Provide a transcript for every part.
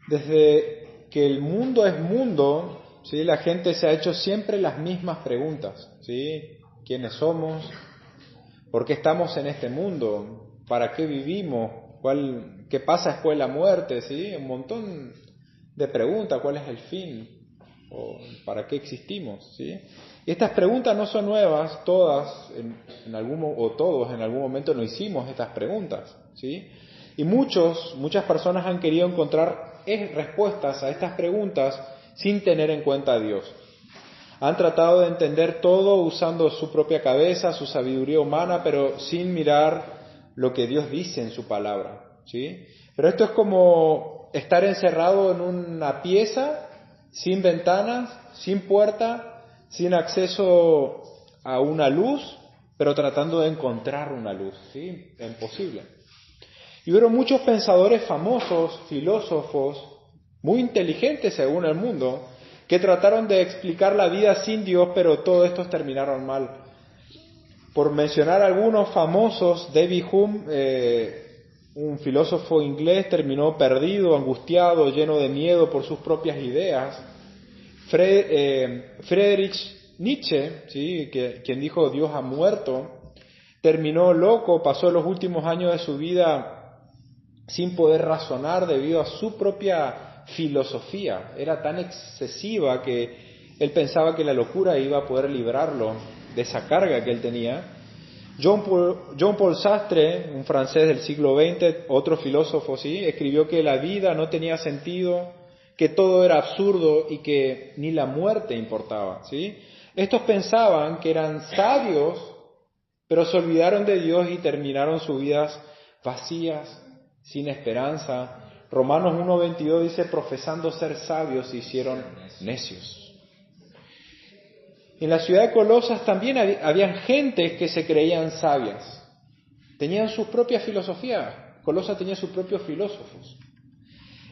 Desde que el mundo es mundo, ¿sí? La gente se ha hecho siempre las mismas preguntas, ¿sí? ¿Quiénes somos? ¿Por qué estamos en este mundo? ¿Para qué vivimos? ¿Qué pasa después de la muerte? ¿Sí? Un montón de preguntas. ¿Cuál es el fin? ¿O para qué existimos? ¿Sí? Y estas preguntas no son nuevas. Todos en algún momento nos hicimos estas preguntas, ¿sí? Y muchas personas han querido encontrar respuestas a estas preguntas sin tener en cuenta a Dios. Han tratado de entender todo usando su propia cabeza, su sabiduría humana, pero sin mirar lo que Dios dice en su palabra, ¿sí? Pero esto es como estar encerrado en una pieza, sin ventanas, sin puerta, sin acceso a una luz, pero tratando de encontrar una luz, ¿sí? Es imposible. Y hubo muchos pensadores famosos, filósofos, muy inteligentes según el mundo, que trataron de explicar la vida sin Dios, pero todos estos terminaron mal. Por mencionar algunos famosos, David Hume, un filósofo inglés, terminó perdido, angustiado, lleno de miedo por sus propias ideas. Friedrich Nietzsche, ¿sí? Quien dijo Dios ha muerto, terminó loco, pasó los últimos años de su vida sin poder razonar debido a su propia filosofía. Era tan excesiva que él pensaba que la locura iba a poder librarlo de esa carga que él tenía. Jean-Paul Sartre, un francés del siglo XX, otro filósofo, ¿sí? Escribió que la vida no tenía sentido, que todo era absurdo y que ni la muerte importaba, ¿sí? Estos pensaban que eran sabios, pero se olvidaron de Dios y terminaron sus vidas vacías, sin esperanza. Romanos 1:22 dice, profesando ser sabios se hicieron necios. En la ciudad de Colosas también habían gentes que se creían sabias. Tenían sus propias filosofías. Colosas tenía sus propios filósofos.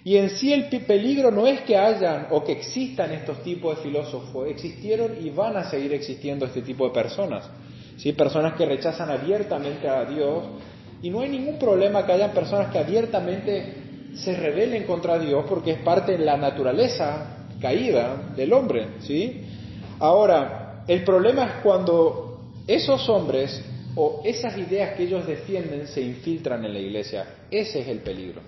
Y en sí el peligro no es que hayan o que existan estos tipos de filósofos. Existieron y van a seguir existiendo este tipo de personas. ¿Sí? Personas que rechazan abiertamente a Dios. Y no hay ningún problema que hayan personas que abiertamente se rebelen contra Dios porque es parte de la naturaleza caída del hombre, ¿sí? Ahora, el problema es cuando esos hombres o esas ideas que ellos defienden se infiltran en la iglesia. Ese es el peligro.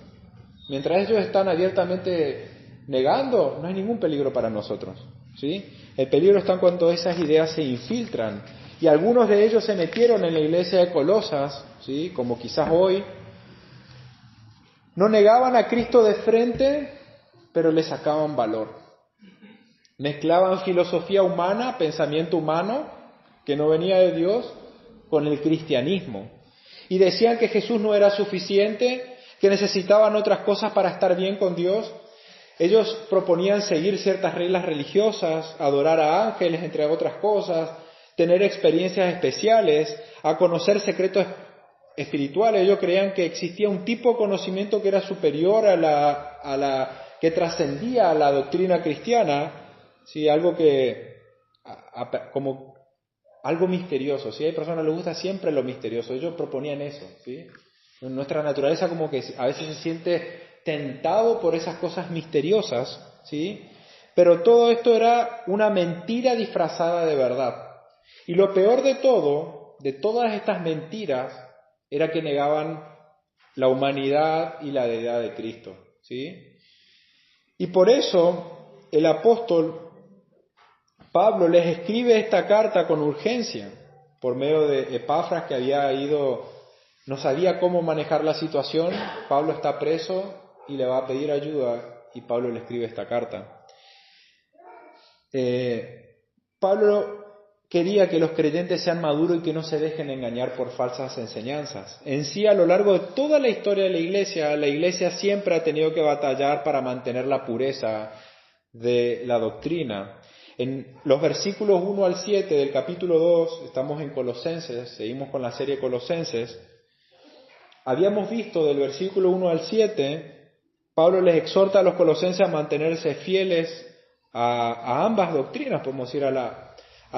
Mientras ellos están abiertamente negando, no hay ningún peligro para nosotros, ¿sí? El peligro está cuando esas ideas se infiltran. Y algunos de ellos se metieron en la iglesia de Colosas, ¿sí? Como quizás hoy. No negaban a Cristo de frente, pero le sacaban valor. Mezclaban filosofía humana, pensamiento humano, que no venía de Dios, con el cristianismo. Y decían que Jesús no era suficiente, que necesitaban otras cosas para estar bien con Dios. Ellos proponían seguir ciertas reglas religiosas, adorar a ángeles, entre otras cosas, tener experiencias especiales, a conocer secretos espirituales. Ellos creían que existía un tipo de conocimiento que era superior a la que trascendía a la doctrina cristiana, ¿sí? Algo como algo misterioso. ¿Sí? Hay personas que les gusta siempre lo misterioso. Ellos proponían eso, ¿sí? Nuestra naturaleza como que a veces se siente tentado por esas cosas misteriosas, ¿sí? Pero todo esto era una mentira disfrazada de verdad. Y lo peor de todo, de todas estas mentiras, era que negaban la humanidad y la deidad de Cristo, ¿sí? Y por eso el apóstol Pablo les escribe esta carta con urgencia, por medio de Epafras, que había ido, no sabía cómo manejar la situación. Pablo está preso y le va a pedir ayuda, y Pablo le escribe esta carta. Pablo quería que los creyentes sean maduros y que no se dejen engañar por falsas enseñanzas. En sí, a lo largo de toda la historia de la iglesia siempre ha tenido que batallar para mantener la pureza de la doctrina. En los versículos 1 al 7 del capítulo 2, estamos en Colosenses, seguimos con la serie Colosenses. Habíamos visto del versículo 1 al 7, Pablo les exhorta a los colosenses a mantenerse fieles a ambas doctrinas, podemos decir, a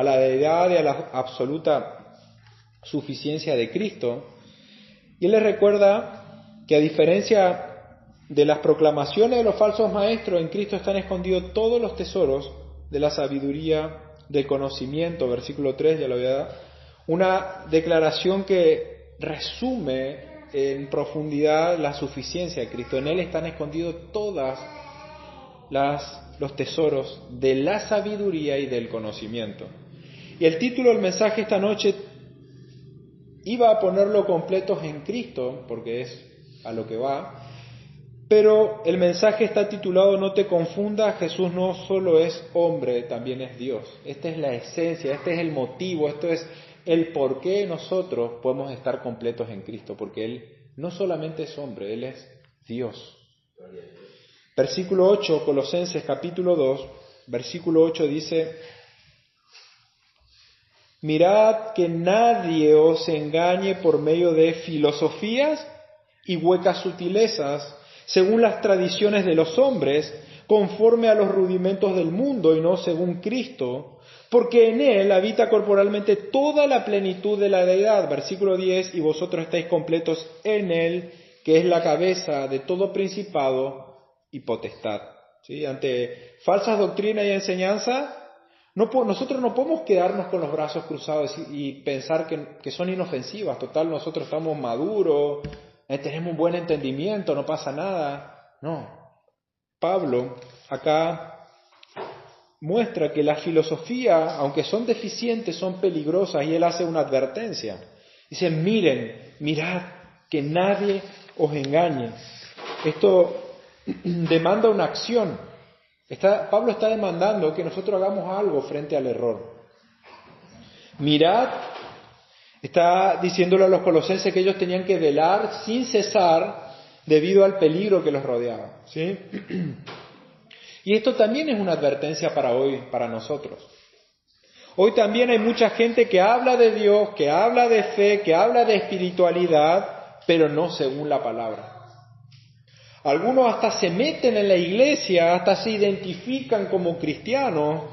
la deidad y a la absoluta suficiencia de Cristo. Y él les recuerda que a diferencia de las proclamaciones de los falsos maestros, en Cristo están escondidos todos los tesoros de la sabiduría, del conocimiento, versículo 3, ya lo había dado. Una declaración que resume en profundidad la suficiencia de Cristo. En Él están escondidos todos los tesoros de la sabiduría y del conocimiento. Y el título del mensaje esta noche iba a ponerlo completos en Cristo, porque es a lo que va, pero el mensaje está titulado No te confundas, Jesús no solo es hombre, también es Dios. Esta es la esencia, este es el motivo, esto es el por qué nosotros podemos estar completos en Cristo, porque Él no solamente es hombre, Él es Dios. Versículo 8, Colosenses capítulo 2, versículo 8 dice: mirad que nadie os engañe por medio de filosofías y huecas sutilezas, según las tradiciones de los hombres, conforme a los rudimentos del mundo y no según Cristo, porque en Él habita corporalmente toda la plenitud de la deidad. Versículo 10, y vosotros estáis completos en Él, que es la cabeza de todo principado y potestad. ¿Sí? Ante falsas doctrinas y enseñanzas, nosotros no podemos quedarnos con los brazos cruzados y pensar que son inofensivas. Total, nosotros estamos maduros, tenemos un buen entendimiento, no pasa nada. No. Pablo acá muestra que la filosofía, aunque son deficientes, son peligrosas, y él hace una advertencia. Dice: mirad que nadie os engañe. Esto demanda una acción. Pablo está demandando que nosotros hagamos algo frente al error. Mirad, está diciéndole a los colosenses que ellos tenían que velar sin cesar debido al peligro que los rodeaba, ¿sí? Y esto también es una advertencia para hoy, para nosotros. Hoy también hay mucha gente que habla de Dios, que habla de fe, que habla de espiritualidad, pero no según la palabra. Algunos hasta se meten en la iglesia, hasta se identifican como cristianos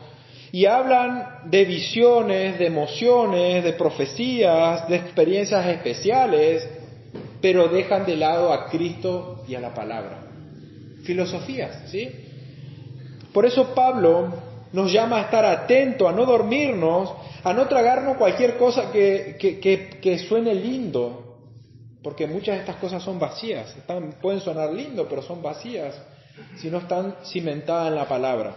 y hablan de visiones, de emociones, de profecías, de experiencias especiales, pero dejan de lado a Cristo y a la palabra. Filosofías, ¿sí? Por eso Pablo nos llama a estar atentos, a no dormirnos, a no tragarnos cualquier cosa que suene lindo. Porque muchas de estas cosas son vacías, pueden sonar lindo, pero son vacías si no están cimentadas en la palabra.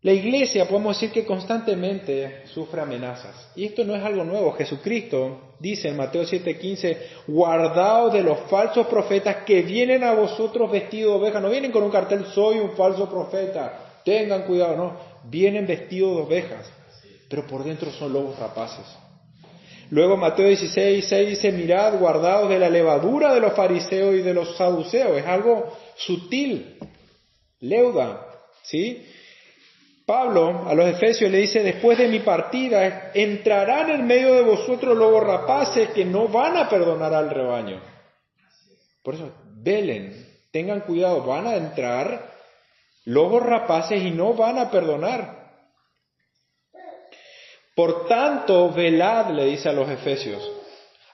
La iglesia, podemos decir que constantemente sufre amenazas. Y esto no es algo nuevo. Jesucristo dice en Mateo 7:15: guardaos de los falsos profetas que vienen a vosotros vestidos de oveja. No vienen con un cartel: soy un falso profeta, tengan cuidado. No, vienen vestidos de ovejas, pero por dentro son lobos rapaces. Luego Mateo 16:6 dice: mirad, guardaos de la levadura de los fariseos y de los saduceos. Es algo sutil, leuda, ¿sí? Pablo a los efesios le dice: después de mi partida entrarán en medio de vosotros lobos rapaces que no van a perdonar al rebaño. Por eso, velen, tengan cuidado, van a entrar lobos rapaces y no van a perdonar. Por tanto, velad, le dice a los efesios.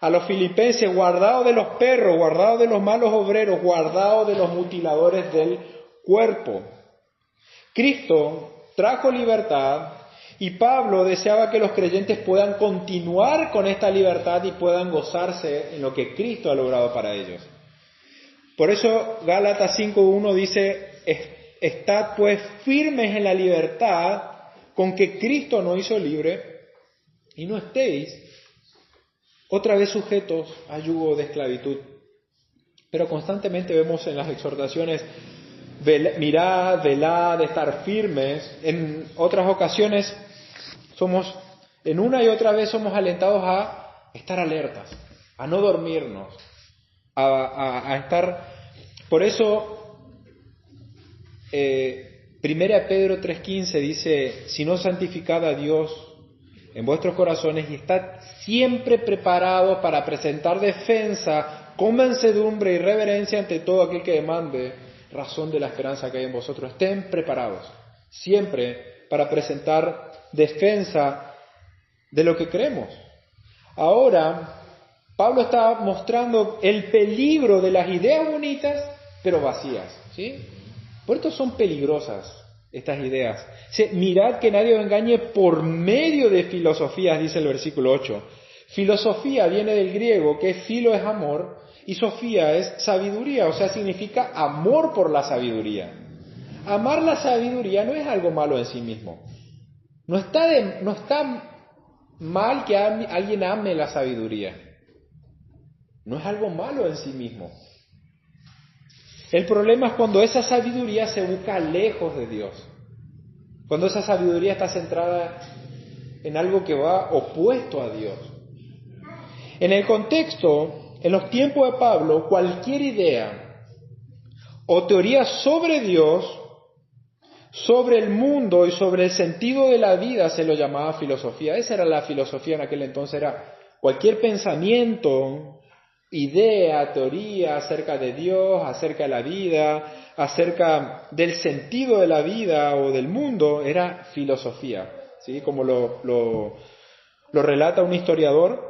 A los filipenses: guardaos de los perros, guardaos de los malos obreros, guardaos de los mutiladores del cuerpo. Cristo trajo libertad y Pablo deseaba que los creyentes puedan continuar con esta libertad y puedan gozarse en lo que Cristo ha logrado para ellos. Por eso Gálatas 5:1 dice: estad pues firmes en la libertad con que Cristo nos hizo libre, y no estéis otra vez sujetos a yugo de esclavitud. Pero constantemente vemos en las exhortaciones: mirad, velad, estar firmes. En otras ocasiones en una y otra vez somos alentados a estar alertas, a no dormirnos, a estar. Por eso, 1 Pedro 3:15 dice: si no, santificad a Dios en vuestros corazones y estad siempre preparados para presentar defensa con mansedumbre y reverencia ante todo aquel que demande razón de la esperanza que hay en vosotros. Estén preparados siempre para presentar defensa de lo que creemos. Ahora, Pablo está mostrando el peligro de las ideas bonitas pero vacías, ¿sí? Por esto son peligrosas estas ideas. Mirad que nadie os engañe por medio de filosofías, dice el versículo 8. Filosofía viene del griego, que filo es amor, y sofía es sabiduría, o sea, significa amor por la sabiduría. Amar la sabiduría no es algo malo en sí mismo. No está mal que alguien ame la sabiduría. No es algo malo en sí mismo. El problema es cuando esa sabiduría se busca lejos de Dios. Cuando esa sabiduría está centrada en algo que va opuesto a Dios. En el contexto, en los tiempos de Pablo, cualquier idea o teoría sobre Dios, sobre el mundo y sobre el sentido de la vida se lo llamaba filosofía. Esa era la filosofía en aquel entonces, era cualquier pensamiento, idea, teoría acerca de Dios, acerca de la vida, acerca del sentido de la vida o del mundo, era filosofía, ¿sí? Como lo relata un historiador,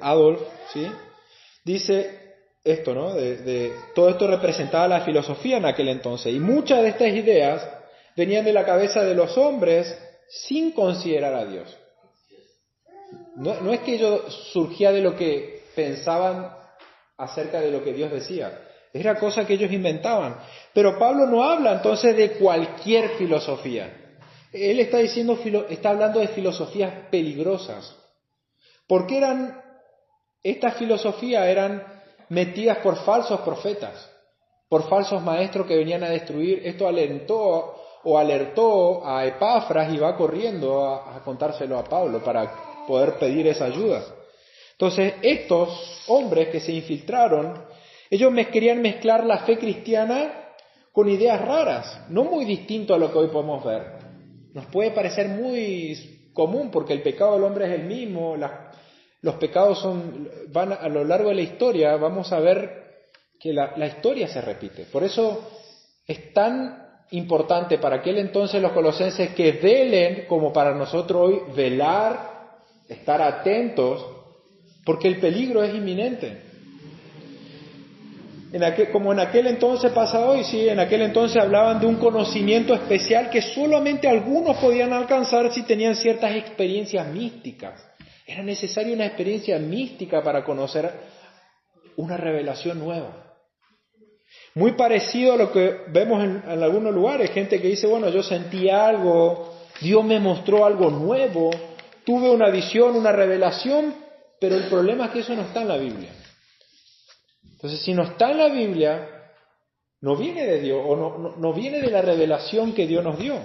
Adolf, ¿sí? Dice esto, ¿no? Todo esto representaba la filosofía en aquel entonces, y muchas de estas ideas venían de la cabeza de los hombres sin considerar a Dios. No es que ello surgía de lo que pensaban acerca de lo que Dios decía, era cosa que ellos inventaban. Pero Pablo no habla entonces de cualquier filosofía. Él está hablando de filosofías peligrosas. Porque estas filosofías eran metidas por falsos profetas, por falsos maestros que venían a destruir. Esto alertó a Epafras y va corriendo a contárselo a Pablo para poder pedir esa ayuda. Entonces, estos hombres que se infiltraron, ellos querían mezclar la fe cristiana con ideas raras, no muy distinto a lo que hoy podemos ver. Nos puede parecer muy común porque el pecado del hombre es el mismo, los pecados van a lo largo de la historia, vamos a ver que la historia se repite. Por eso es tan importante para aquel entonces los colosenses que velen como para nosotros hoy velar, estar atentos, porque el peligro es inminente. Como en aquel entonces pasa hoy, sí, en aquel entonces hablaban de un conocimiento especial que solamente algunos podían alcanzar si tenían ciertas experiencias místicas. Era necesaria una experiencia mística para conocer una revelación nueva. Muy parecido a lo que vemos en algunos lugares, gente que dice, bueno, yo sentí algo, Dios me mostró algo nuevo, tuve una visión, una revelación, pero el problema es que eso no está en la Biblia. Entonces, si no está en la Biblia, no viene de Dios, o no viene de la revelación que Dios nos dio.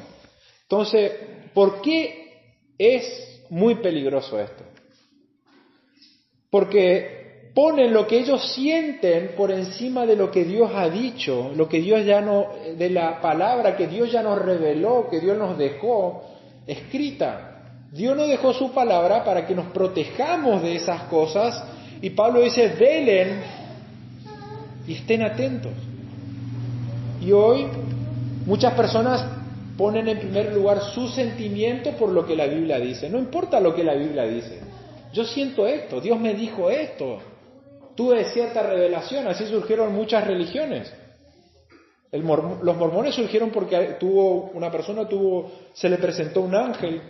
Entonces, ¿por qué es muy peligroso esto? Porque ponen lo que ellos sienten por encima de lo que Dios ha dicho, lo que Dios de la palabra que Dios ya nos reveló, que Dios nos dejó escrita. Dios nos dejó su palabra para que nos protejamos de esas cosas, y Pablo dice, velen y estén atentos. Y hoy muchas personas ponen en primer lugar su sentimiento por lo que la Biblia dice. No importa lo que la Biblia dice. Yo siento esto, Dios me dijo esto, tuve cierta revelación, así surgieron muchas religiones. Los mormones surgieron porque una persona se le presentó un ángel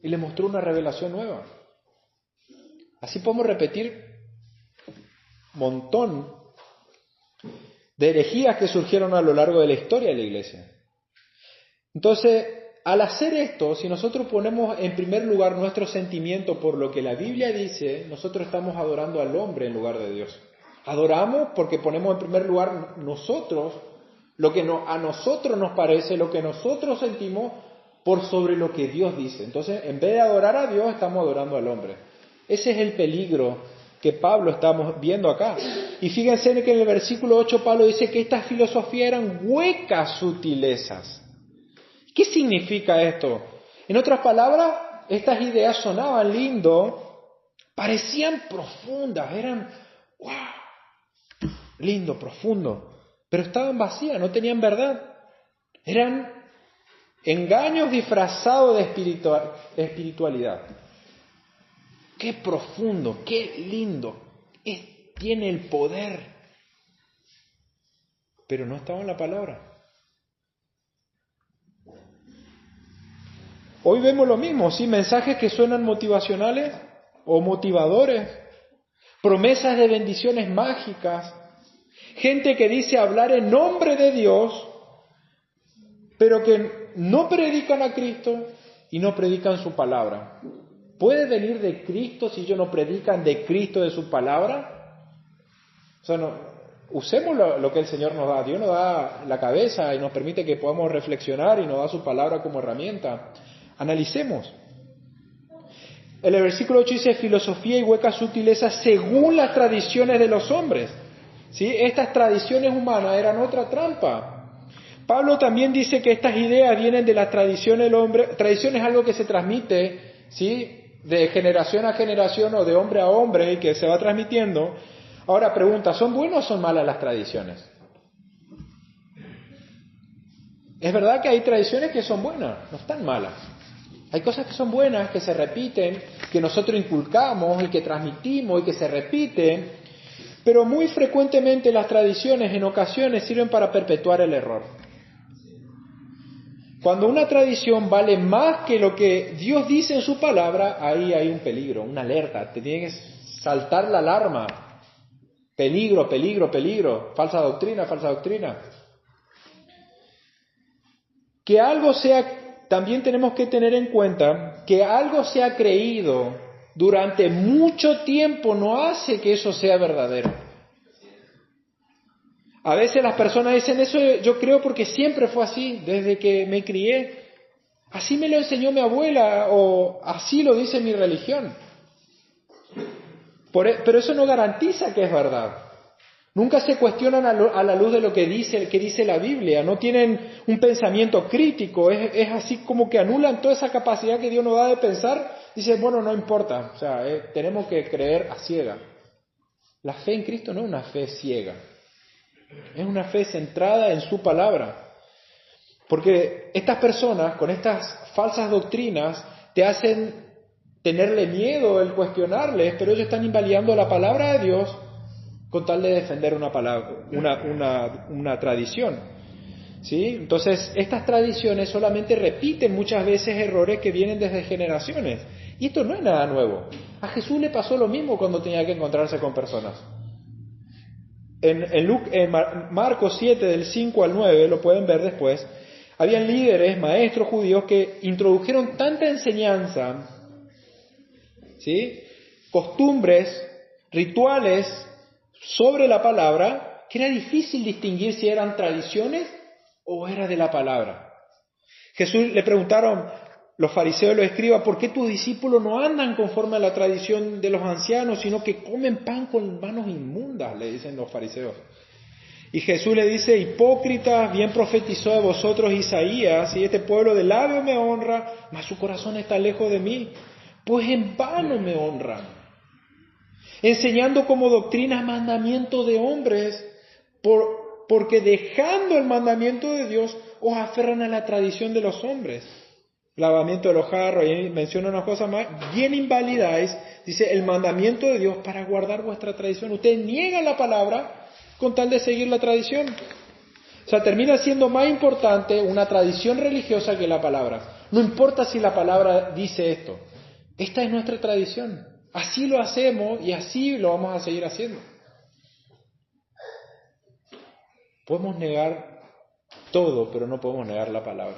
y le mostró una revelación nueva. Así podemos repetir un montón de herejías que surgieron a lo largo de la historia de la Iglesia. Entonces, al hacer esto, si nosotros ponemos en primer lugar nuestro sentimiento por lo que la Biblia dice, nosotros estamos adorando al hombre en lugar de Dios. Adoramos porque ponemos en primer lugar nosotros, lo que a nosotros nos parece, lo que nosotros sentimos, por sobre lo que Dios dice. Entonces, en vez de adorar a Dios, estamos adorando al hombre. Ese es el peligro que Pablo estamos viendo acá. Y fíjense que en el versículo 8 Pablo dice que estas filosofías eran huecas sutilezas. ¿Qué significa esto? En otras palabras, estas ideas sonaban lindo, parecían profundas, eran wow, lindo, profundo, pero estaban vacías, no tenían verdad. Eran engaños disfrazados de espiritualidad. Qué profundo, qué lindo, tiene el poder. pero no estaba en la palabra. Hoy vemos lo mismo, ¿sí? Mensajes que suenan motivacionales o motivadores, promesas de bendiciones mágicas, gente que dice hablar en nombre de Dios, pero que no predican a Cristo y no predican su palabra. ¿Puede venir de Cristo si ellos no predican de Cristo, de su palabra? O sea, usemos lo que el Señor nos da. Dios nos da la cabeza y nos permite que podamos reflexionar y nos da su palabra como herramienta. Analicemos. El versículo 8 dice, filosofía y huecas sutilezas según las tradiciones de los hombres. ¿Sí? Estas tradiciones humanas eran otra trampa. Pablo también dice que estas ideas vienen de las tradiciones del hombre. Tradición es algo que se transmite, ¿sí?, de generación a generación o de hombre a hombre y que se va transmitiendo. Ahora pregunta, ¿son buenas o son malas las tradiciones? Es verdad que hay tradiciones que son buenas, no están malas. Hay cosas que son buenas, que se repiten, que nosotros inculcamos y que transmitimos y que se repiten, pero muy frecuentemente las tradiciones en ocasiones sirven para perpetuar el error. Cuando una tradición vale más que lo que Dios dice en su palabra, ahí hay un peligro, una alerta, te tiene que saltar la alarma. Peligro, peligro, peligro, falsa doctrina, falsa doctrina. Que algo sea, también tenemos que tener en cuenta que algo sea creído durante mucho tiempo no hace que eso sea verdadero. A veces las personas dicen, eso yo creo porque siempre fue así, desde que me crié. Así me lo enseñó mi abuela o así lo dice mi religión. Pero eso no garantiza que es verdad. Nunca se cuestionan a la luz de lo que dice la Biblia. No tienen un pensamiento crítico. Es así como que anulan toda esa capacidad que Dios nos da de pensar. Dicen, bueno, no importa. O sea, tenemos que creer a ciega. La fe en Cristo no es una fe ciega. Es una fe centrada en su palabra. Porque estas personas, con estas falsas doctrinas, te hacen tenerle miedo el cuestionarles, pero ellos están invalidando la palabra de Dios con tal de defender una tradición. ¿Sí? Entonces, estas tradiciones solamente repiten muchas veces errores que vienen desde generaciones. Y esto no es nada nuevo. A Jesús le pasó lo mismo cuando tenía que encontrarse con personas. En Marcos 7, del 5 al 9, lo pueden ver después, habían líderes, maestros judíos que introdujeron tanta enseñanza, ¿sí?, costumbres, rituales sobre la palabra, que era difícil distinguir si eran tradiciones o era de la palabra. Jesús le preguntaron los fariseos y los escribas, ¿por qué tus discípulos no andan conforme a la tradición de los ancianos, sino que comen pan con manos inmundas? Le dicen los fariseos. Y Jesús le dice, hipócritas, bien profetizó de vosotros Isaías, y este pueblo de labios me honra, mas su corazón está lejos de mí, pues en vano me honran, enseñando como doctrina mandamientos de hombres, porque dejando el mandamiento de Dios, os aferran a la tradición de los hombres. Lavamiento de los jarros, y menciona unas cosas más, bien invalidáis, dice, el mandamiento de Dios para guardar vuestra tradición. Ustedes niegan la palabra con tal de seguir la tradición. O sea, termina siendo más importante una tradición religiosa que la palabra. No importa si la palabra dice esto. Esta es nuestra tradición. Así lo hacemos y así lo vamos a seguir haciendo. Podemos negar todo, pero no podemos negar la palabra.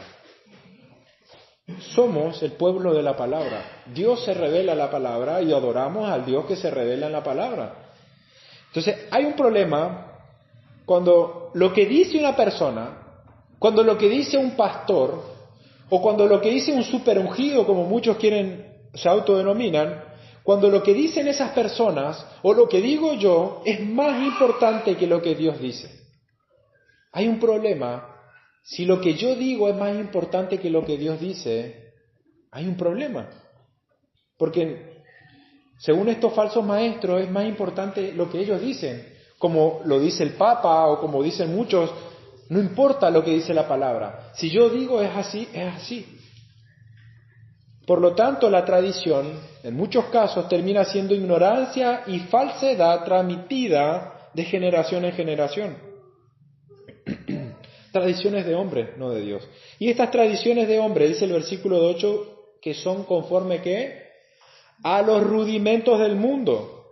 Somos el pueblo de la palabra. Dios se revela en la palabra y adoramos al Dios que se revela en la palabra. Entonces, hay un problema cuando lo que dice una persona, cuando lo que dice un pastor, o cuando lo que dice un superungido, como muchos se autodenominan, cuando lo que dicen esas personas, o lo que digo yo, es más importante que lo que Dios dice. Hay un problema. Si lo que yo digo es más importante que lo que Dios dice, hay un problema. Porque según estos falsos maestros es más importante lo que ellos dicen. Como lo dice el Papa o como dicen muchos, no importa lo que dice la palabra. Si yo digo es así, es así. Por lo tanto, la tradición, en muchos casos, termina siendo ignorancia y falsedad transmitida de generación en generación. Tradiciones de hombre, no de Dios. Y estas tradiciones de hombre, dice el versículo 8, que son conforme ¿qué? A los rudimentos del mundo.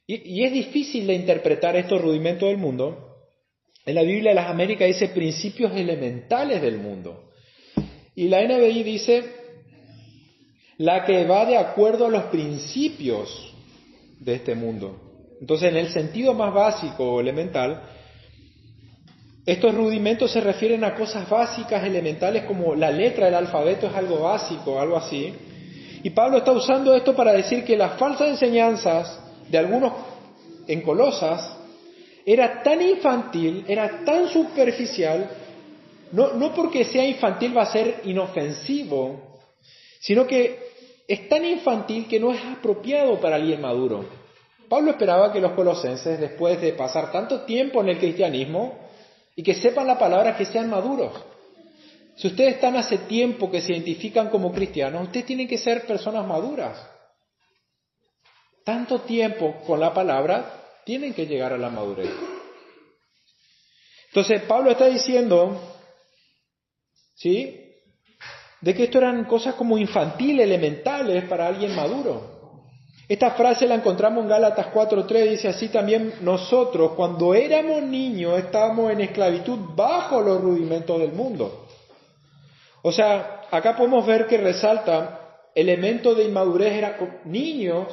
Y es difícil de interpretar estos rudimentos del mundo. En la Biblia de las Américas dice principios elementales del mundo. Y la NBI dice la que va de acuerdo a los principios de este mundo. Entonces, en el sentido más básico o elemental, estos rudimentos se refieren a cosas básicas, elementales, como la letra del alfabeto es algo básico, algo así. Y Pablo está usando esto para decir que las falsas enseñanzas de algunos en Colosas era tan infantil, era tan superficial, no porque sea infantil va a ser inofensivo, sino que es tan infantil que no es apropiado para alguien maduro. Pablo esperaba que los colosenses, después de pasar tanto tiempo en el cristianismo y que sepan la palabra, que sean maduros. Si ustedes están hace tiempo que se identifican como cristianos, ustedes tienen que ser personas maduras. Tanto tiempo con la palabra, tienen que llegar a la madurez. Entonces, Pablo está diciendo, ¿sí?, de que esto eran cosas como infantiles, elementales para alguien maduro. Esta frase la encontramos en Gálatas 4:3, dice así también nosotros, cuando éramos niños, estábamos en esclavitud bajo los rudimentos del mundo. O sea, acá podemos ver que resalta elemento de inmadurez, era niños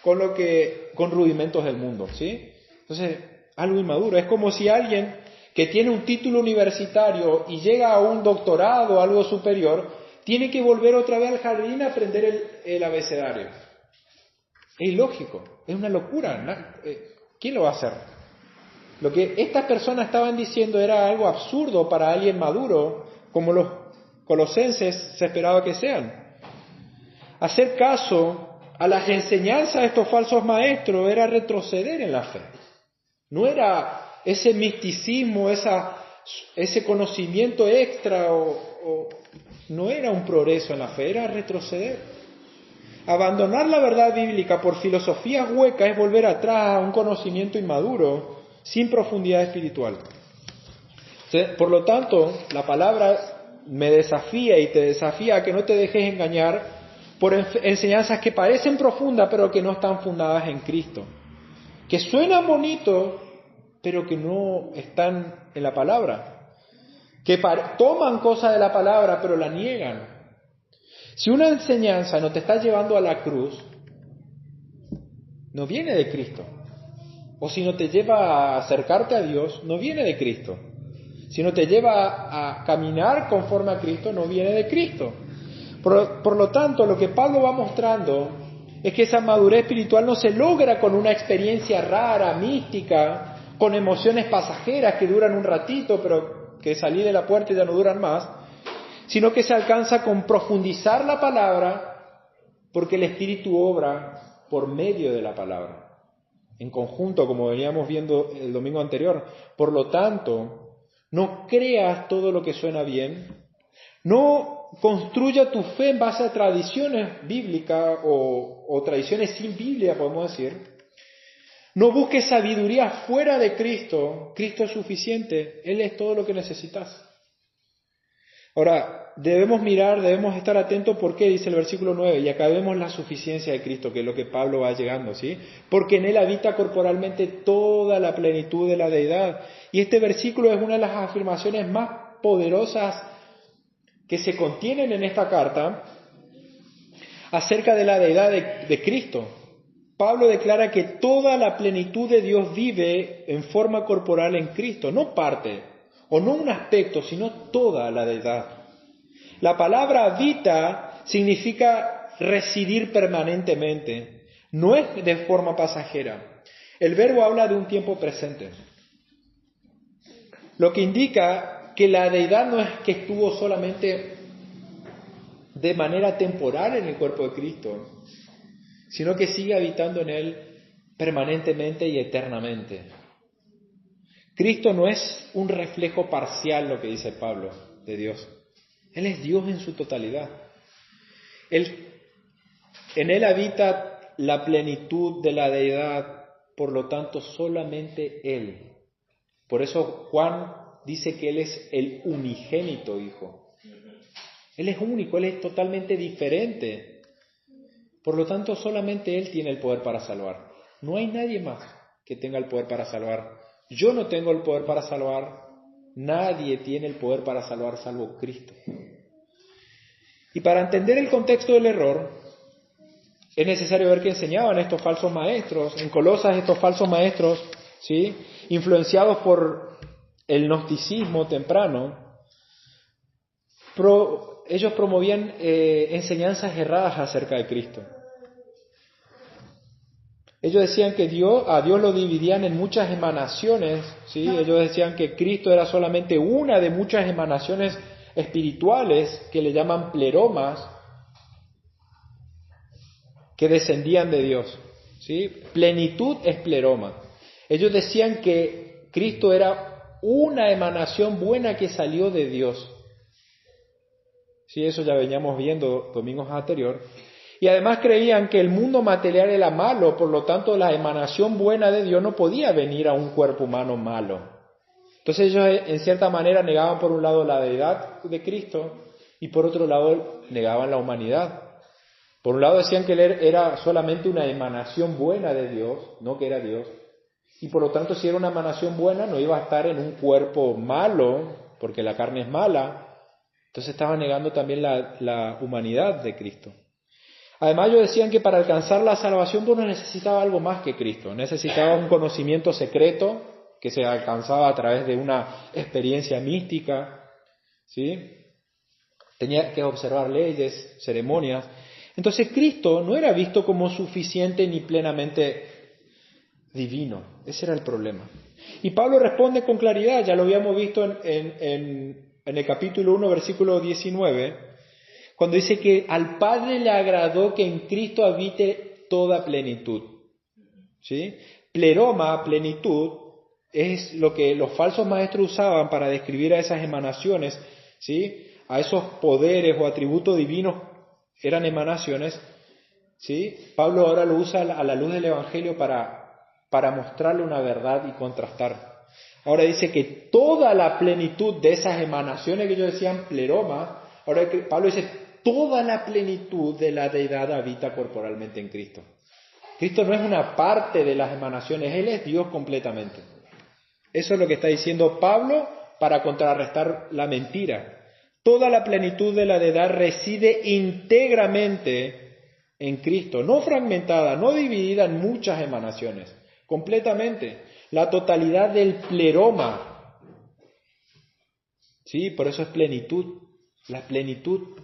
con rudimentos del mundo, ¿sí? Entonces, algo inmaduro. Es como si alguien que tiene un título universitario y llega a un doctorado, algo superior, tiene que volver otra vez al jardín a aprender el abecedario. Es ilógico, es una locura. ¿Quién lo va a hacer? Lo que estas personas estaban diciendo era algo absurdo para alguien maduro, como los colosenses se esperaba que sean. Hacer caso a las enseñanzas de estos falsos maestros era retroceder en la fe. No era ese misticismo, ese conocimiento extra, no era un progreso en la fe, era retroceder. Abandonar la verdad bíblica por filosofías huecas es volver atrás a un conocimiento inmaduro, sin profundidad espiritual. Por lo tanto, la palabra me desafía y te desafía a que no te dejes engañar por enseñanzas que parecen profundas, pero que no están fundadas en Cristo. Que suenan bonitos, pero que no están en la palabra. Que toman cosas de la palabra, pero la niegan. Si una enseñanza no te está llevando a la cruz, no viene de Cristo. O si no te lleva a acercarte a Dios, no viene de Cristo. Si no te lleva a caminar conforme a Cristo, no viene de Cristo. Por lo tanto, lo que Pablo va mostrando es que esa madurez espiritual no se logra con una experiencia rara, mística, con emociones pasajeras que duran un ratito, pero que salí de la puerta y ya no duran más, sino que se alcanza con profundizar la palabra, porque el Espíritu obra por medio de la palabra, en conjunto, como veníamos viendo el domingo anterior. Por lo tanto, no creas todo lo que suena bien, no construya tu fe en base a tradiciones bíblicas o tradiciones sin Biblia, podemos decir. No busques sabiduría fuera de Cristo. Cristo es suficiente. Él es todo lo que necesitas. Ahora, debemos estar atentos porque dice el versículo 9, y acá vemos la suficiencia de Cristo, que es lo que Pablo va llegando, ¿sí? Porque en Él habita corporalmente toda la plenitud de la deidad. Y este versículo es una de las afirmaciones más poderosas que se contienen en esta carta acerca de la deidad de Cristo. Pablo declara que toda la plenitud de Dios vive en forma corporal en Cristo, no parte, o no un aspecto, sino toda la deidad. La palabra habita significa residir permanentemente, no es de forma pasajera. El verbo habla de un tiempo presente, lo que indica que la deidad no es que estuvo solamente de manera temporal en el cuerpo de Cristo, sino que sigue habitando en Él permanentemente y eternamente. Cristo no es un reflejo parcial, lo que dice Pablo, de Dios. Él es Dios en su totalidad. En Él habita la plenitud de la deidad, por lo tanto solamente Él. Por eso Juan dice que Él es el unigénito Hijo. Él es único, Él es totalmente diferente. Por lo tanto, solamente Él tiene el poder para salvar. No hay nadie más que tenga el poder para salvar. Yo no tengo el poder para salvar. Nadie tiene el poder para salvar salvo Cristo. Y para entender el contexto del error, es necesario ver qué enseñaban estos falsos maestros. En Colosas, estos falsos maestros, ¿sí?, influenciados por el gnosticismo temprano, ellos promovían enseñanzas erradas acerca de Cristo. Ellos decían que a Dios lo dividían en muchas emanaciones, ¿sí? Ellos decían que Cristo era solamente una de muchas emanaciones espirituales que le llaman pleromas, que descendían de Dios, ¿sí? Plenitud es pleroma. Ellos decían que Cristo era una emanación buena que salió de Dios. Sí, eso ya veníamos viendo domingos anteriores. Y además creían que el mundo material era malo, por lo tanto la emanación buena de Dios no podía venir a un cuerpo humano malo. Entonces ellos en cierta manera negaban por un lado la deidad de Cristo y por otro lado negaban la humanidad. Por un lado decían que Él era solamente una emanación buena de Dios, no que era Dios. Y por lo tanto si era una emanación buena no iba a estar en un cuerpo malo, porque la carne es mala. Entonces estaban negando también la humanidad de Cristo. Además ellos decían que para alcanzar la salvación uno necesitaba algo más que Cristo, necesitaba un conocimiento secreto que se alcanzaba a través de una experiencia mística, ¿sí? Tenía que observar leyes, ceremonias. Entonces Cristo no era visto como suficiente ni plenamente divino, ese era el problema. Y Pablo responde con claridad, ya lo habíamos visto en el capítulo 1, versículo 19, cuando dice que al Padre le agradó que en Cristo habite toda plenitud. ¿Sí? Pleroma, plenitud, es lo que los falsos maestros usaban para describir a esas emanaciones, ¿sí? A esos poderes o atributos divinos, eran emanaciones, ¿sí? Pablo ahora lo usa a la luz del Evangelio para mostrarle una verdad y contrastar. Ahora dice que toda la plenitud de esas emanaciones que ellos decían pleroma, ahora Pablo dice toda la plenitud de la deidad habita corporalmente en Cristo. Cristo no es una parte de las emanaciones, Él es Dios completamente. Eso es lo que está diciendo Pablo para contrarrestar la mentira. Toda la plenitud de la deidad reside íntegramente en Cristo, no fragmentada, no dividida en muchas emanaciones, completamente. La totalidad del pleroma. Sí, por eso es plenitud. La plenitud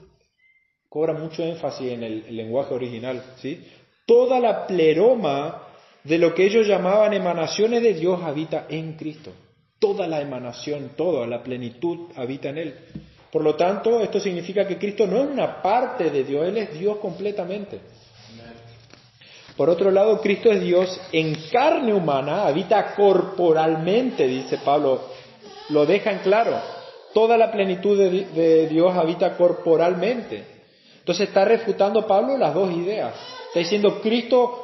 cobra mucho énfasis en el lenguaje original, ¿sí? Toda la pleroma de lo que ellos llamaban emanaciones de Dios habita en Cristo. Toda la emanación, toda la plenitud habita en Él. Por lo tanto, esto significa que Cristo no es una parte de Dios, Él es Dios completamente. Por otro lado, Cristo es Dios en carne humana, habita corporalmente, dice Pablo, lo deja en claro. Toda la plenitud de Dios habita corporalmente. Entonces está refutando Pablo las dos ideas. Está diciendo Cristo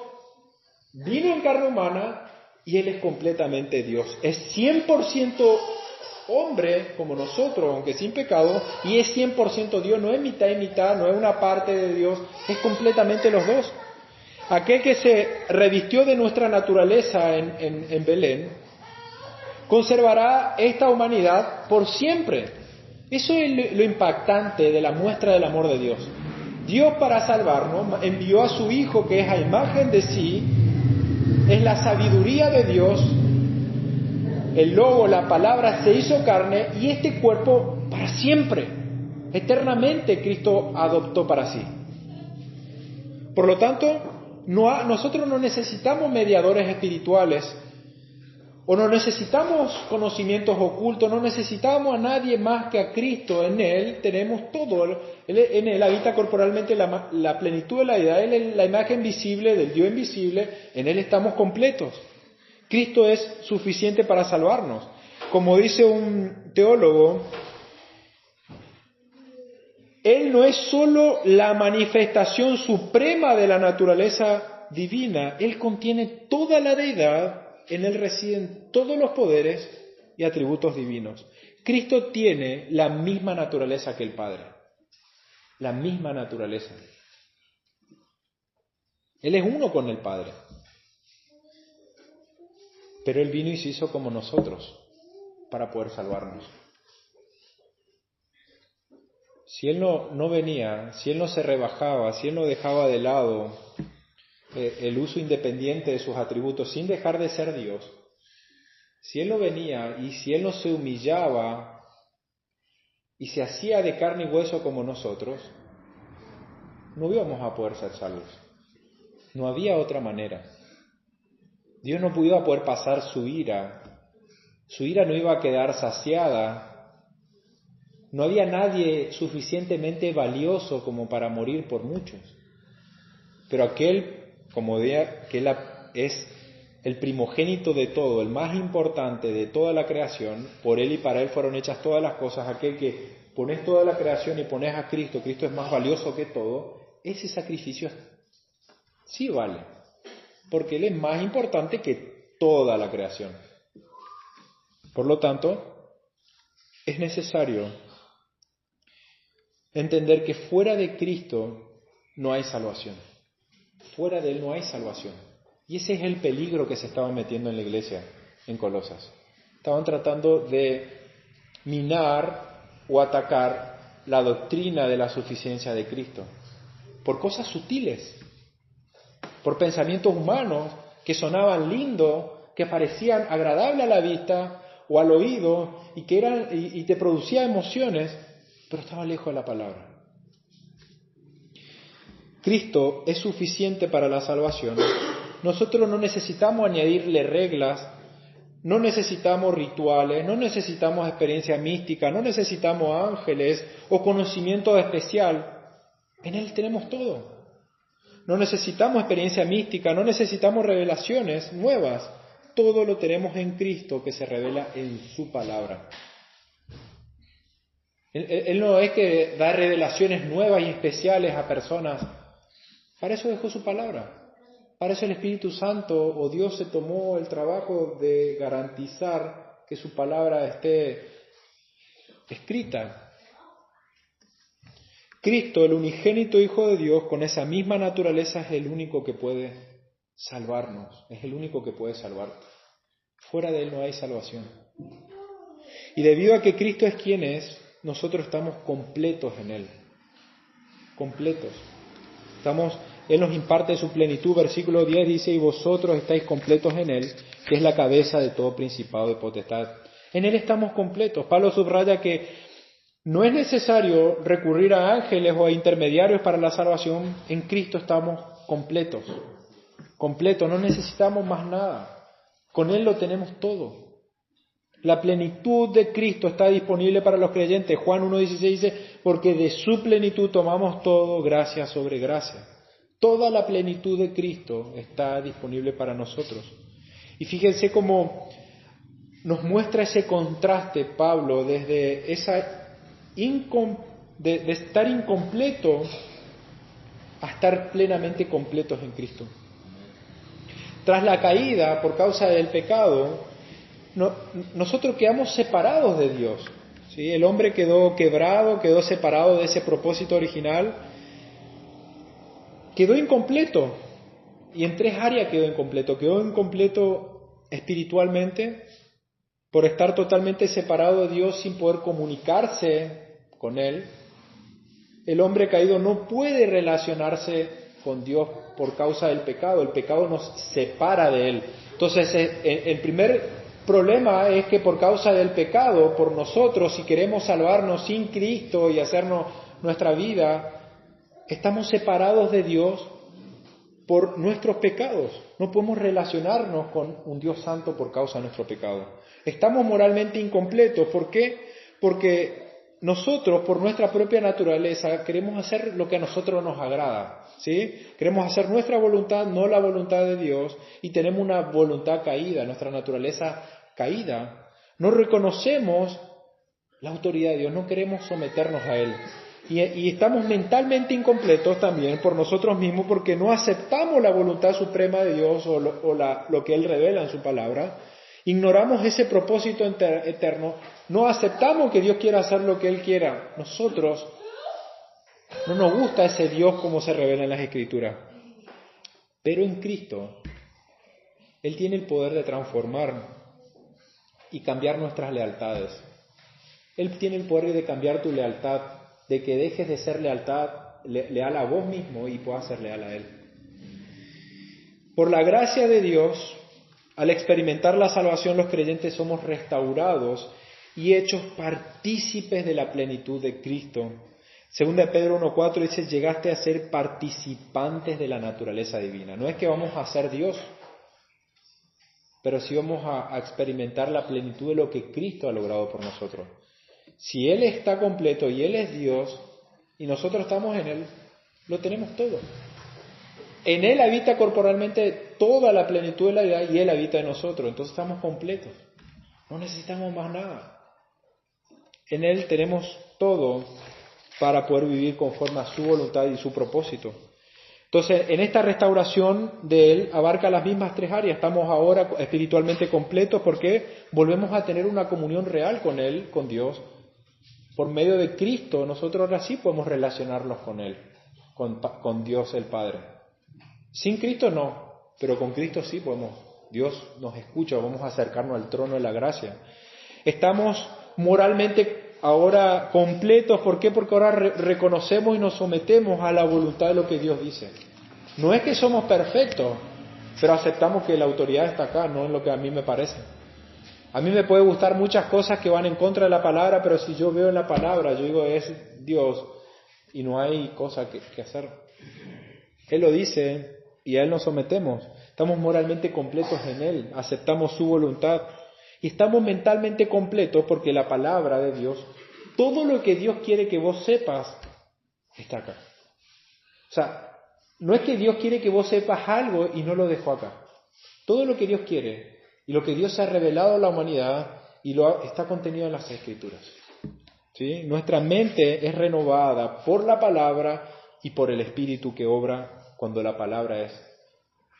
vino en carne humana y Él es completamente Dios. Es 100% hombre como nosotros, aunque sin pecado, y es 100% Dios, no es mitad y mitad, no es una parte de Dios, es completamente los dos. Aquel que se revistió de nuestra naturaleza en Belén, conservará esta humanidad por siempre. Eso es lo impactante de la muestra del amor de Dios. Dios, para salvarnos, envió a su Hijo, que es a imagen de sí, es la sabiduría de Dios, el Logo, la palabra, se hizo carne, y este cuerpo para siempre, eternamente, Cristo adoptó para sí. Por lo tanto, nosotros no necesitamos mediadores espirituales, o no necesitamos conocimientos ocultos, no necesitamos a nadie más que a Cristo. En Él tenemos todo. En Él habita corporalmente la plenitud de la deidad. Él es la imagen visible del Dios invisible. En Él estamos completos. Cristo es suficiente para salvarnos. Como dice un teólogo, Él no es solo la manifestación suprema de la naturaleza divina. Él contiene toda la deidad. En Él residen todos los poderes y atributos divinos. Cristo tiene la misma naturaleza que el Padre. La misma naturaleza. Él es uno con el Padre. Pero Él vino y se hizo como nosotros para poder salvarnos. Si Él no venía, si Él no se rebajaba, si Él no dejaba de lado el uso independiente de sus atributos sin dejar de ser Dios, si Él no venía y si Él no se humillaba y se hacía de carne y hueso como nosotros, no íbamos a poder ser salvos. No había otra manera. Dios no iba a poder pasar su ira. Su ira no iba a quedar saciada. No había nadie suficientemente valioso como para morir por muchos. Pero aquel, como decía, que Él es el primogénito de todo, el más importante de toda la creación, por Él y para Él fueron hechas todas las cosas, aquel que pones toda la creación y pones a Cristo, Cristo es más valioso que todo, ese sacrificio sí vale, porque Él es más importante que toda la creación. Por lo tanto, es necesario entender que fuera de Cristo no hay salvación. Fuera de Él no hay salvación. Y ese es el peligro que se estaba metiendo en la iglesia en Colosas. Estaban tratando de minar o atacar la doctrina de la suficiencia de Cristo por cosas sutiles, por pensamientos humanos que sonaban lindos, que parecían agradables a la vista o al oído y te producían emociones, pero estaban lejos de la palabra. Cristo es suficiente para la salvación. Nosotros no necesitamos añadirle reglas, no necesitamos rituales, no necesitamos experiencia mística, no necesitamos ángeles o conocimiento especial. En Él tenemos todo. No necesitamos experiencia mística, no necesitamos revelaciones nuevas. Todo lo tenemos en Cristo que se revela en su palabra. Él no es que da revelaciones nuevas y especiales a personas. Para eso dejó su palabra. Para eso el Espíritu Santo o Dios se tomó el trabajo de garantizar que su palabra esté escrita. Cristo, el unigénito Hijo de Dios, con esa misma naturaleza es el único que puede salvarnos, es el único que puede salvarte. Fuera de Él no hay salvación. Y debido a que Cristo es quien es, nosotros estamos completos en Él. Completos. Él nos imparte su plenitud. Versículo 10 dice, y vosotros estáis completos en Él, que es la cabeza de todo principado y potestad. En Él estamos completos. Pablo subraya que no es necesario recurrir a ángeles o a intermediarios para la salvación. En Cristo estamos completos. Completos, no necesitamos más nada. Con Él lo tenemos todo. La plenitud de Cristo está disponible para los creyentes. Juan 1.16 dice, porque de su plenitud tomamos todo gracia sobre gracia. Toda la plenitud de Cristo está disponible para nosotros. Y fíjense cómo nos muestra ese contraste Pablo desde de estar incompleto a estar plenamente completos en Cristo. Tras la caída por causa del pecado, nosotros quedamos separados de Dios. ¿Sí? El hombre quedó quebrado, quedó separado de ese propósito original, quedó incompleto. Y en tres áreas quedó incompleto. Quedó incompleto espiritualmente, por estar totalmente separado de Dios sin poder comunicarse con Él. El hombre caído no puede relacionarse con Dios por causa del pecado. El pecado nos separa de Él. Entonces, el primer problema es que por causa del pecado, por nosotros, si queremos salvarnos sin Cristo y hacernos nuestra vida, estamos separados de Dios por nuestros pecados. No podemos relacionarnos con un Dios santo por causa de nuestro pecado. Estamos moralmente incompletos. ¿Por qué? Porque nosotros, por nuestra propia naturaleza, queremos hacer lo que a nosotros nos agrada, ¿sí? Queremos hacer nuestra voluntad, no la voluntad de Dios, y tenemos una voluntad caída, nuestra naturaleza caída. No reconocemos la autoridad de Dios, no queremos someternos a Él. Y estamos mentalmente incompletos también por nosotros mismos porque no aceptamos la voluntad suprema de Dios o lo que Él revela en su palabra. Ignoramos ese propósito eterno. No aceptamos que Dios quiera hacer lo que Él quiera. Nosotros no nos gusta ese Dios como se revela en las Escrituras. Pero en Cristo, Él tiene el poder de transformar y cambiar nuestras lealtades. Él tiene el poder de cambiar tu lealtad, de que dejes de ser leal a vos mismo y puedas ser leal a Él. Por la gracia de Dios, al experimentar la salvación, los creyentes somos restaurados y hechos partícipes de la plenitud de Cristo. Segunda de Pedro 1:4 dice, llegaste a ser participantes de la naturaleza divina. No es que vamos a ser Dios, pero sí vamos a experimentar la plenitud de lo que Cristo ha logrado por nosotros. Si Él está completo y Él es Dios y nosotros estamos en Él, lo tenemos todo. En Él habita corporalmente toda la plenitud de la vida y Él habita en nosotros. Entonces estamos completos. No necesitamos más nada. En Él tenemos todo para poder vivir conforme a su voluntad y su propósito. Entonces, en esta restauración de Él abarca las mismas tres áreas. Estamos ahora espiritualmente completos porque volvemos a tener una comunión real con Él, con Dios. Por medio de Cristo, nosotros ahora sí podemos relacionarnos con Él, con Dios el Padre. Sin Cristo no, pero con Cristo sí podemos. Dios nos escucha, vamos a acercarnos al trono de la gracia. Estamos moralmente ahora completos. ¿Por qué? Porque ahora reconocemos y nos sometemos a la voluntad de lo que Dios dice. No es que somos perfectos, pero aceptamos que la autoridad está acá, no en lo que a mí me parece. A mí me puede gustar muchas cosas que van en contra de la palabra, pero si yo veo en la palabra, yo digo, es Dios y no hay cosa que hacer. Él lo dice y a Él nos sometemos. Estamos moralmente completos en Él, aceptamos su voluntad y estamos mentalmente completos porque la palabra de Dios, todo lo que Dios quiere que vos sepas, está acá. O sea, no es que Dios quiere que vos sepas algo y no lo dejó acá. Todo lo que Dios quiere y lo que Dios ha revelado a la humanidad está contenido en las Escrituras. ¿Sí? Nuestra mente es renovada por la palabra y por el Espíritu que obra cuando la palabra es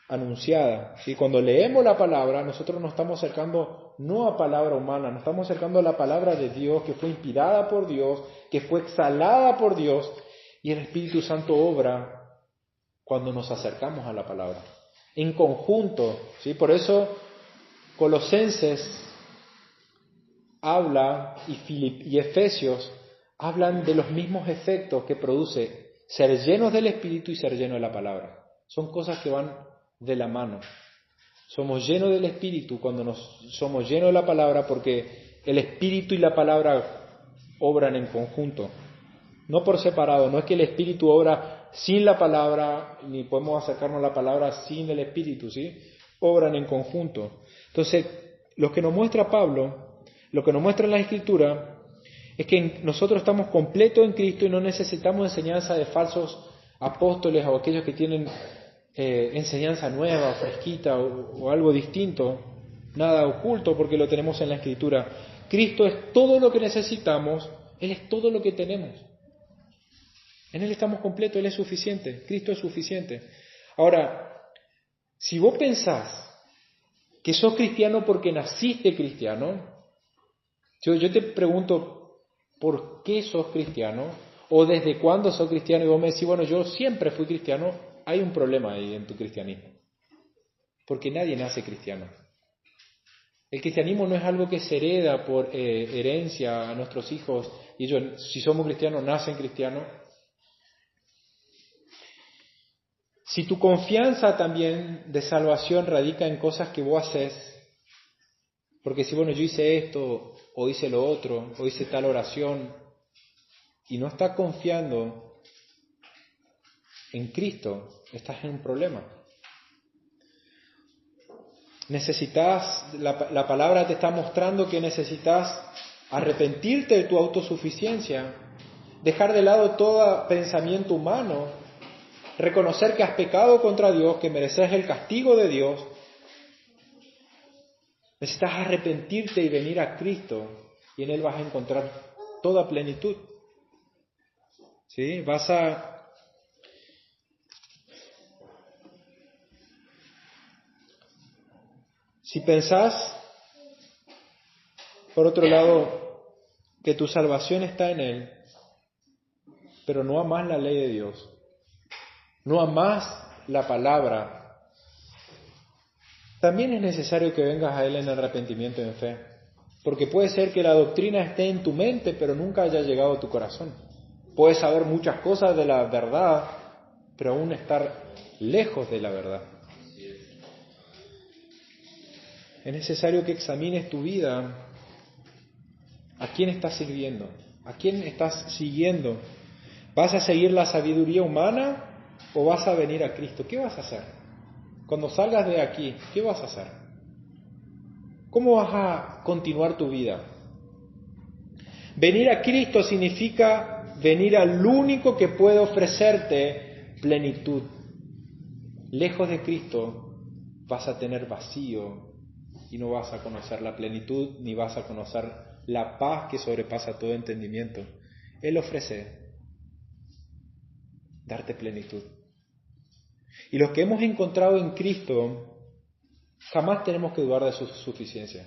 anunciada. ¿Sí? Cuando leemos la palabra, nosotros nos estamos acercando no a palabra humana, nos estamos acercando a la palabra de Dios, que fue inspirada por Dios, que fue exhalada por Dios, y el Espíritu Santo obra cuando nos acercamos a la palabra. En conjunto, ¿sí? Por eso Colosenses habla y Efesios hablan de los mismos efectos que produce ser llenos del Espíritu y ser llenos de la palabra. Son cosas que van de la mano. Somos llenos del Espíritu cuando somos llenos de la palabra porque el Espíritu y la palabra obran en conjunto, no por separado. No es que el Espíritu obra sin la palabra, ni podemos acercarnos a la palabra sin el Espíritu, ¿sí? Obran en conjunto. Entonces, lo que nos muestra Pablo, lo que nos muestra la Escritura, es que nosotros estamos completos en Cristo y no necesitamos enseñanza de falsos apóstoles o aquellos que tienen enseñanza nueva, fresquita o algo distinto, nada oculto porque lo tenemos en la Escritura. Cristo es todo lo que necesitamos, Él es todo lo que tenemos. En Él estamos completos, Él es suficiente, Cristo es suficiente. Ahora, si vos pensás que sos cristiano porque naciste cristiano, yo te pregunto, ¿por qué sos cristiano? ¿O desde cuándo sos cristiano? Y vos me decís, bueno, yo siempre fui cristiano. Hay un problema ahí en tu cristianismo, porque nadie nace cristiano. El cristianismo no es algo que se hereda por herencia a nuestros hijos, y ellos, si somos cristianos, nacen cristianos. Si tu confianza también de salvación radica en cosas que vos haces, porque si, bueno, yo hice esto, o hice lo otro, o hice tal oración, y no estás confiando en Cristo, estás en un problema. La palabra te está mostrando que necesitas arrepentirte de tu autosuficiencia, dejar de lado todo pensamiento humano, reconocer que has pecado contra Dios, que mereces el castigo de Dios. Necesitas arrepentirte y venir a Cristo, y en Él vas a encontrar toda plenitud. ¿Sí? Si pensás Por otro lado, que tu salvación está en Él, pero no amás la ley de Dios, no amás la palabra, también es necesario que vengas a Él en arrepentimiento y en fe. Porque puede ser que la doctrina esté en tu mente, pero nunca haya llegado a tu corazón. Puedes saber muchas cosas de la verdad, pero aún estar lejos de la verdad. Es necesario que examines tu vida. ¿A quién estás sirviendo? ¿A quién estás siguiendo? ¿Vas a seguir la sabiduría humana o vas a venir a Cristo? ¿Qué vas a hacer? Cuando salgas de aquí, ¿qué vas a hacer? ¿Cómo vas a continuar tu vida? Venir a Cristo significa venir al único que puede ofrecerte plenitud. Lejos de Cristo vas a tener vacío y no vas a conocer la plenitud ni vas a conocer la paz que sobrepasa todo entendimiento. Él ofrece darte plenitud. Y los que hemos encontrado en Cristo, jamás tenemos que dudar de su suficiencia.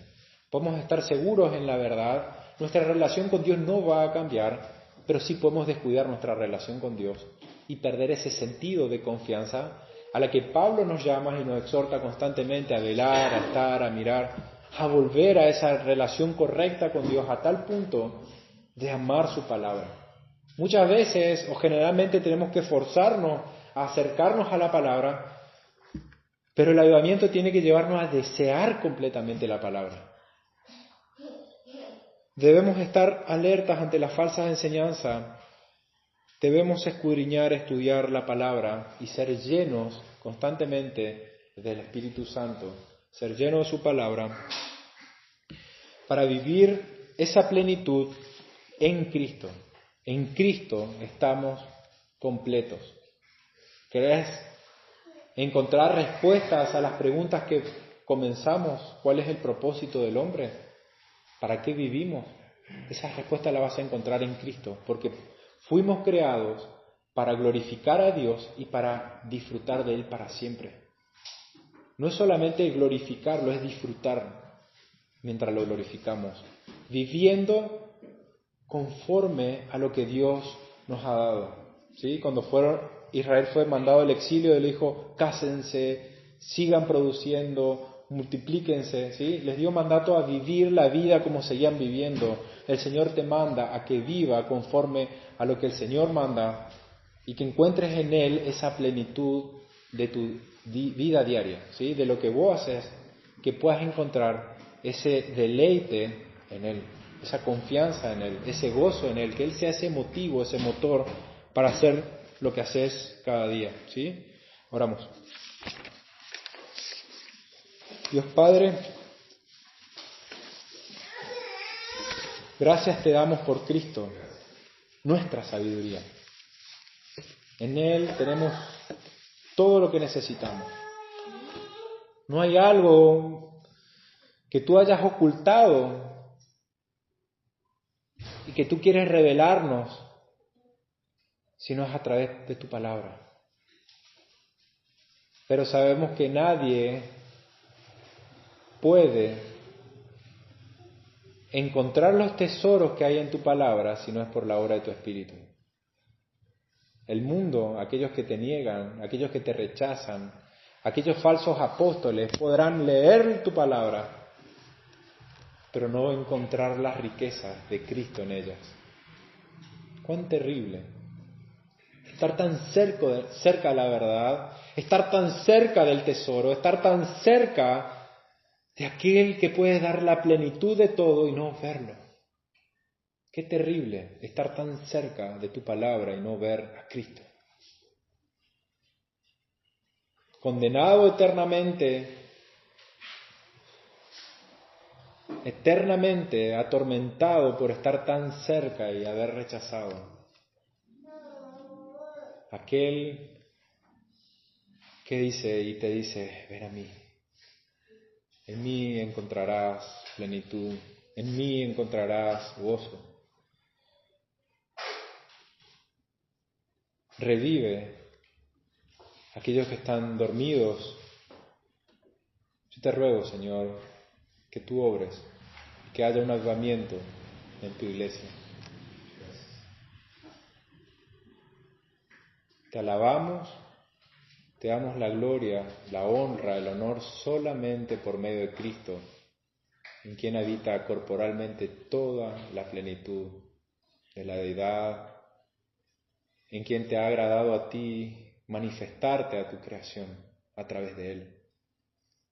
Podemos estar seguros en la verdad. Nuestra relación con Dios no va a cambiar, pero sí podemos descuidar nuestra relación con Dios y perder ese sentido de confianza a la que Pablo nos llama y nos exhorta constantemente a velar, a estar, a mirar, a volver a esa relación correcta con Dios a tal punto de amar su palabra. Muchas veces o generalmente tenemos que forzarnos a acercarnos a la palabra, pero el avivamiento tiene que llevarnos a desear completamente la palabra. Debemos estar alertas ante las falsas enseñanzas. Debemos escudriñar, estudiar la palabra y ser llenos constantemente del Espíritu Santo, ser llenos de su palabra para vivir esa plenitud en Cristo. En Cristo estamos completos. ¿Querés encontrar respuestas a las preguntas que comenzamos? ¿Cuál es el propósito del hombre? ¿Para qué vivimos? Esa respuesta la vas a encontrar en Cristo, porque fuimos creados para glorificar a Dios y para disfrutar de Él para siempre. No es solamente glorificarlo, es disfrutar mientras lo glorificamos, viviendo conforme a lo que Dios nos ha dado. ¿Sí? Cuando Israel fue mandado al exilio, Él dijo, cásense, sigan produciendo, multiplíquense, ¿sí? Les dio mandato a vivir la vida como seguían viviendo. El Señor te manda a que viva conforme a lo que el Señor manda y que encuentres en Él esa plenitud de tu vida diaria, ¿sí? De lo que vos haces, que puedas encontrar ese deleite en Él, esa confianza en Él, ese gozo en Él, que Él sea ese motivo, ese motor para hacer lo que haces cada día, ¿sí? Oramos. Dios Padre, gracias te damos por Cristo, nuestra sabiduría. En Él tenemos todo lo que necesitamos. No hay algo que tú hayas ocultado y que tú quieres revelarnos, sino es a través de tu palabra. Pero sabemos que nadie puede encontrar los tesoros que hay en tu palabra si no es por la obra de tu Espíritu. El mundo, aquellos que te niegan, aquellos que te rechazan, aquellos falsos apóstoles podrán leer tu palabra, pero no encontrar las riquezas de Cristo en ellas. ¡Cuán terrible! Estar tan cerca de la verdad, estar tan cerca del tesoro, estar tan cerca de aquel que puede dar la plenitud de todo y no verlo. Qué terrible estar tan cerca de tu palabra y no ver a Cristo. Condenado eternamente atormentado por estar tan cerca y haber rechazado. Aquel que dice y te dice, ven a mí. En mí encontrarás plenitud, en mí encontrarás gozo. Revive aquellos que están dormidos. Yo te ruego, Señor, que tú obres que haya un avivamiento en tu iglesia. Te alabamos, te damos la gloria, la honra, el honor solamente por medio de Cristo, en quien habita corporalmente toda la plenitud de la deidad, en quien te ha agradado a ti manifestarte a tu creación a través de Él.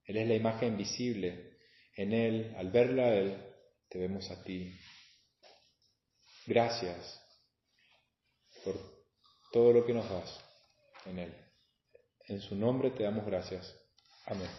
Él es la imagen visible. En Él, al verla a Él, te vemos a ti. Gracias por todo lo que nos das en Él. En su nombre te damos gracias. Amén.